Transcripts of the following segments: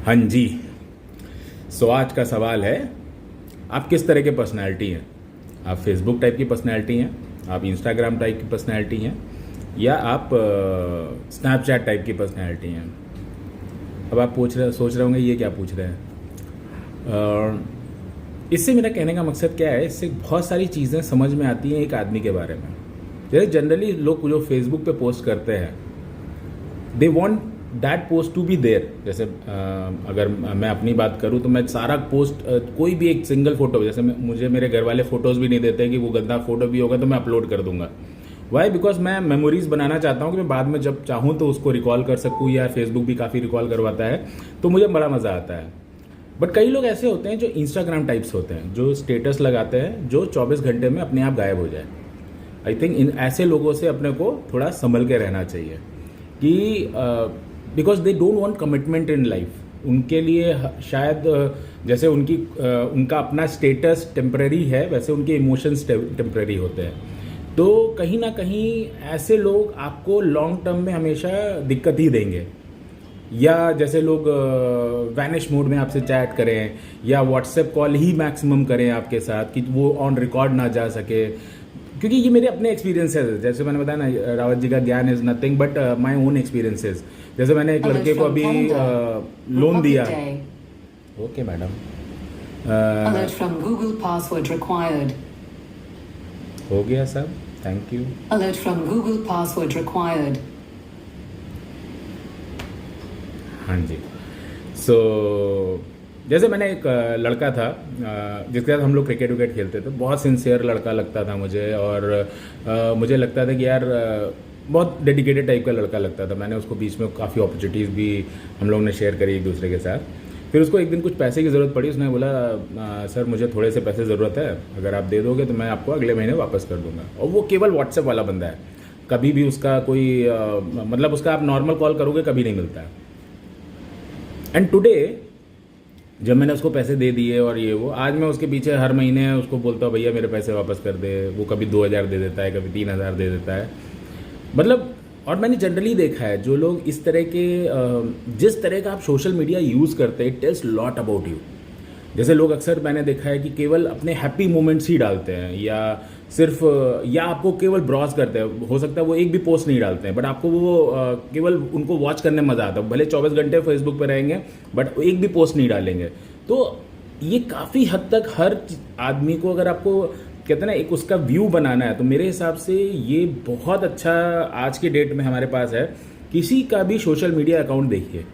हाँ जी। आज का सवाल है, आप किस तरह के पर्सनैलिटी हैं? आप फेसबुक टाइप की पर्सनैलिटी हैं, आप इंस्टाग्राम टाइप की पर्सनैलिटी हैं, या आप स्नैपचैट टाइप की पर्सनैलिटी हैं? अब आप सोच रहे होंगे ये क्या पूछ रहे हैं। इससे मेरा कहने का मकसद क्या है, इससे बहुत सारी चीज़ें समझ में आती हैं एक आदमी के बारे में। जैसे जनरली लोग जो फेसबुक पे पोस्ट करते हैं, they want that post to be there. जैसे अगर मैं अपनी बात करूँ तो मैं सारा पोस्ट, कोई भी एक सिंगल फोटो, जैसे मुझे मेरे घर वाले फोटोज़ भी नहीं देते कि वो गंदा फोटो भी होगा तो मैं अपलोड कर दूंगा। वाई? बिकॉज मैं मेमोरीज बनाना चाहता हूँ कि मैं बाद में जब चाहूँ तो उसको रिकॉल कर सकूँ, या फेसबुक भी काफ़ी रिकॉल करवाता है, तो मुझे बड़ा मज़ा आता है। बट कई लोग ऐसे होते हैं जो इंस्टाग्राम टाइप्स होते हैं, जो स्टेटस लगाते हैं जो 24 घंटे में अपने आप गायब हो जाए। आई थिंक इन ऐसे लोगों से अपने को थोड़ा संभल के रहना चाहिए कि because they don't want commitment in life. उनके लिए शायद जैसे उनका अपना स्टेटस टेम्पररी है, वैसे उनके इमोशंस टेम्पररी होते हैं। तो कहीं ना कहीं ऐसे लोग आपको लॉन्ग टर्म में हमेशा दिक्कत ही देंगे। या जैसे लोग वैनिश मोड में आपसे चैट करें, या व्हाट्सएप कॉल ही मैक्सिमम करें आपके साथ कि वो ऑन रिकॉर्ड ना जा सके। क्योंकि ये मेरे अपने एक्सपीरियंसेस, जैसे मैंने बताया ना, रावत जी का ज्ञान is nothing but my own experiences. जैसे मैंने एक लड़के को अभी लोन दिया। Okay madam. Alert from Google password required. हो गया सब, thank you. Alert from Google password required. हाँ जी। जैसे मैंने एक लड़का था जिसके साथ हम लोग क्रिकेट विकेट खेलते थे। बहुत सिंसियर लड़का लगता था मुझे, और मुझे लगता था कि यार बहुत डेडिकेटेड टाइप का लड़का लगता था। मैंने उसको बीच में काफ़ी अपॉर्चुनिटीज़ भी हम लोग ने शेयर करी एक दूसरे के साथ। फिर उसको एक दिन कुछ पैसे की ज़रूरत पड़ी। उसने बोला सर मुझे थोड़े से पैसे ज़रूरत है, अगर आप दे दोगे तो मैं आपको अगले महीने वापस कर दूंगा। और वो केवल व्हाट्सएप वाला बंदा है, कभी भी उसका कोई मतलब उसका आप नॉर्मल कॉल करोगे कभी नहीं मिलता है। एंड टुडे जब मैंने उसको पैसे दे दिए और ये वो, आज मैं उसके पीछे हर महीने उसको बोलता हूँ भैया मेरे पैसे वापस कर दे। वो कभी 2000 दे देता है, कभी 3000 दे देता है। मतलब, और मैंने जनरली देखा है जो लोग इस तरह के जिस तरह का आप सोशल मीडिया यूज़ करते हैं, it tells lot about you. जैसे लोग अक्सर मैंने देखा है कि केवल अपने हैप्पी मोमेंट्स ही डालते हैं, या सिर्फ या आपको केवल ब्रॉज करते हैं। हो सकता है वो एक भी पोस्ट नहीं डालते हैं, बट आपको वो केवल उनको वॉच करने में मज़ा आता है। भले 24 घंटे फेसबुक पे रहेंगे बट एक भी पोस्ट नहीं डालेंगे। तो ये काफ़ी हद तक हर आदमी को, अगर आपको कहते हैं ना एक उसका व्यू बनाना है, तो मेरे हिसाब से ये बहुत अच्छा आज के डेट में हमारे पास है। किसी का भी सोशल मीडिया अकाउंट देखिए,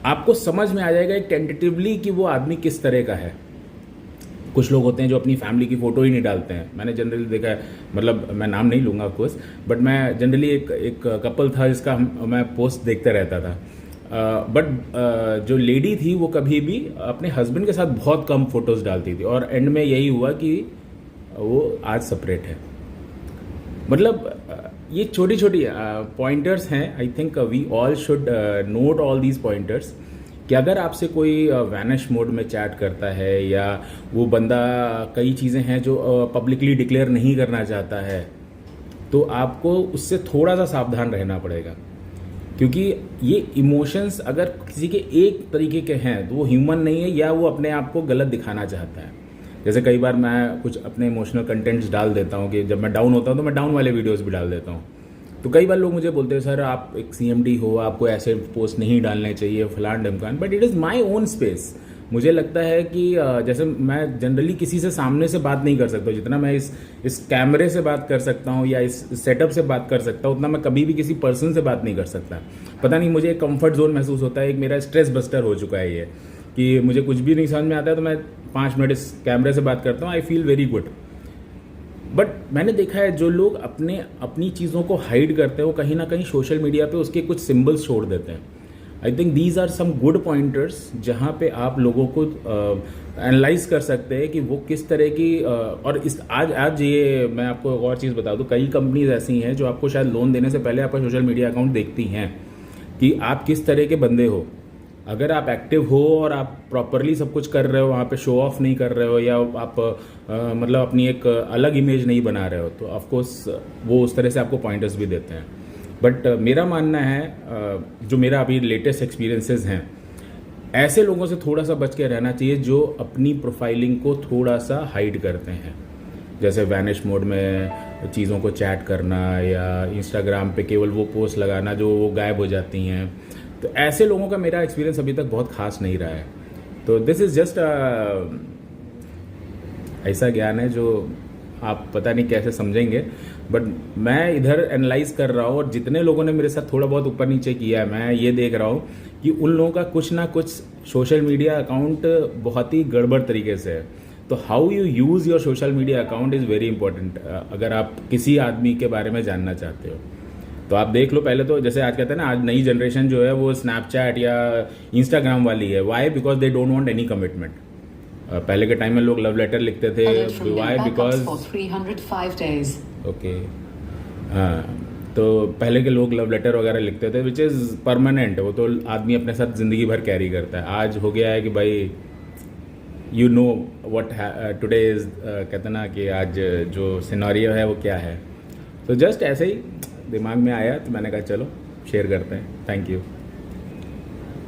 आपको समझ में आ जाएगा एक टेंटेटिवली कि वो आदमी किस तरह का है। कुछ लोग होते हैं जो अपनी फैमिली की फ़ोटो ही नहीं डालते हैं। मैंने जनरली देखा है, मतलब मैं नाम नहीं लूँगा ऑफकोर्स, बट मैं जनरली एक कपल था जिसका मैं पोस्ट देखते रहता था। बट जो लेडी थी वो कभी भी अपने हस्बैंड के साथ बहुत कम फोटोज़ डालती थी, और एंड में यही हुआ कि वो आज सेपरेट है। मतलब ये छोटी छोटी पॉइंटर्स हैं। I think we all should note all these pointers, कि अगर आपसे कोई वैनिश मोड में चैट करता है, या वो बंदा कई चीज़ें हैं जो पब्लिकली डिक्लेयर नहीं करना चाहता है, तो आपको उससे थोड़ा सा सावधान रहना पड़ेगा। क्योंकि ये इमोशंस अगर किसी के एक तरीके के हैं तो वो ह्यूमन नहीं है, या वो अपने आप को गलत दिखाना चाहता है। जैसे कई बार मैं कुछ अपने इमोशनल कंटेंट्स डाल देता हूँ कि जब मैं डाउन होता हूँ तो मैं डाउन वाले वीडियोस भी डाल देता हूँ। तो कई बार लोग मुझे बोलते हैं सर आप एक CMD हो, आपको ऐसे पोस्ट नहीं डालने चाहिए, फलान ढमकान। But it is my own space. मुझे लगता है कि जैसे मैं जनरली किसी से सामने से बात नहीं कर सकता, जितना मैं इस कैमरे से बात कर सकता हूँ या इस सेटअप से बात कर सकता हूँ, उतना मैं कभी भी किसी पर्सन से बात नहीं कर सकता। पता नहीं, मुझे एक कंफर्ट जोन महसूस होता है। एक मेरा स्ट्रेस बस्टर हो चुका है ये, कि मुझे कुछ भी नहीं समझ में आता है तो मैं 5 मिनट इस कैमरे से बात करता हूँ, I feel very good. But मैंने देखा है जो लोग अपनी चीज़ों को हाइड करते हैं, वो कहीं ना कहीं सोशल मीडिया पे उसके कुछ सिंबल्स छोड़ देते हैं। I think these are some good pointers जहाँ पे आप लोगों को एनालाइज कर सकते हैं कि वो किस तरह की और इस आज ये मैं आपको एक और चीज़ बता दूँ, कई कंपनीज ऐसी हैं जो आपको शायद लोन देने से पहले आपका सोशल मीडिया अकाउंट देखती हैं कि आप किस तरह के बंदे हो। अगर आप एक्टिव हो और आप प्रॉपरली सब कुछ कर रहे हो, वहाँ पे शो ऑफ नहीं कर रहे हो, या आप मतलब अपनी एक अलग इमेज नहीं बना रहे हो, तो ऑफकोर्स वो उस तरह से आपको पॉइंटर्स भी देते हैं। बट मेरा मानना है जो मेरा अभी लेटेस्ट एक्सपीरियंसेस हैं, ऐसे लोगों से थोड़ा सा बच के रहना चाहिए जो अपनी प्रोफाइलिंग को थोड़ा सा हाइड करते हैं, जैसे वैनिश मोड में चीज़ों को चैट करना या इंस्टाग्राम पे केवल वो पोस्ट लगाना जो वो गायब हो जाती हैं। तो ऐसे लोगों का मेरा एक्सपीरियंस अभी तक बहुत खास नहीं रहा है। तो दिस इज़ जस्ट ऐसा ज्ञान है जो आप पता नहीं कैसे समझेंगे, बट मैं इधर एनालाइज कर रहा हूँ और जितने लोगों ने मेरे साथ थोड़ा बहुत ऊपर नीचे किया है, मैं ये देख रहा हूँ कि उन लोगों का कुछ ना कुछ सोशल मीडिया अकाउंट बहुत ही गड़बड़ तरीके से है। तो how you use your social media account is very important अगर आप किसी आदमी के बारे में जानना चाहते हो। तो आप देख लो, पहले तो जैसे आज कहते हैं ना, आज नई जनरेशन जो है वो स्नैपचैट या इंस्टाग्राम वाली है। Why? Because they don't want any commitment. पहले के टाइम में लोग लव लेटर लिखते थे। Alert from why? new because backups for 305 days. Okay, हाँ, तो पहले के लोग लव लेटर वगैरह लिखते थे विच इज़ परमानेंट, वो तो आदमी अपने साथ ज़िंदगी भर कैरी करता है। आज हो गया है कि भाई you know what today is, कहते ना कि आज जो सिनेरियो है वो क्या है। तो जस्ट ऐसे ही दिमाग में आया तो मैंने कहा चलो शेयर करते हैं। Thank you.